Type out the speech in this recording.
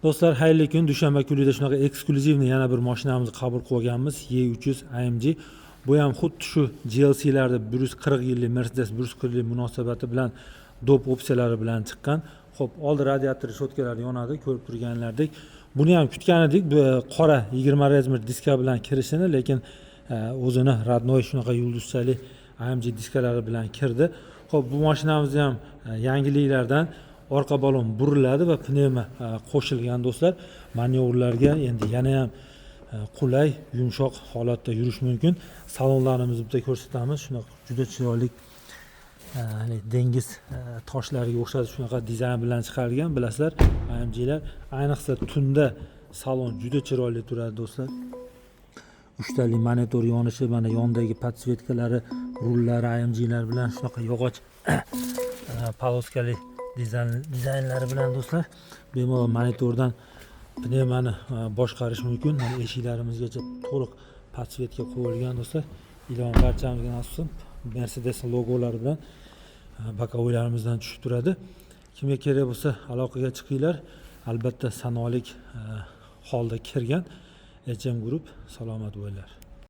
Do'stlar, xayrli kun. Dushanba kunida shunaqa eksklyuzivni yana bir mashinamizni qabul qilib olganmiz. E300 AMG. Bu ham xuddi shu GLC'larda 140 yillik Mercedes 140 yillik munosabati bilan dop opsiyalari bilan chiqqan. Xo'p, oldi radiator shotkalari yonadi, ko'rib turganlardek. Buni ham kutgan edik. Bu qora 20 razmer diska bilan kirishini, lekin o'zini radnoy shunaqa yulduzchalik AMG diskalari bilan kirdi. Xo'p, bu mashinamiz ham yangiliklardan orqa balon buriladi va pnevma qo'shilgan do'stlar. Manyovrlarga endi yana ham qulay, yumshoq holatda yurish mumkin. Salonlarimizni bitta ko'rsatamiz. Shunaqa juda chiroyli dengiz toshlariga o'xshash shunaqa dizayn bilan chiqarilgan. Bilasizlar, AMG'lar ayniqsa tunda salon juda chiroyli turadi do'stlar. 3 tali monitor yonishi, mana yondagi podsvetkalari, rullari AMG'lar bilan shunaqa yog'och poloskali dizaynlari bilan do'stlar, bemalol monitordan pnevmani boshqarish mumkin. Mana eshiklarimizgacha to'liq podsvetka qo'yilgan do'stlar. Ilon barchamizga nasib qilsin. Mercedes logolari bilan bokovoylarimizdan tushib turadi. Kimga kerak bo'lsa aloqaga chiqinglar. Albatta sanolik holda kirgan HM Group. Salomat bo'linglar.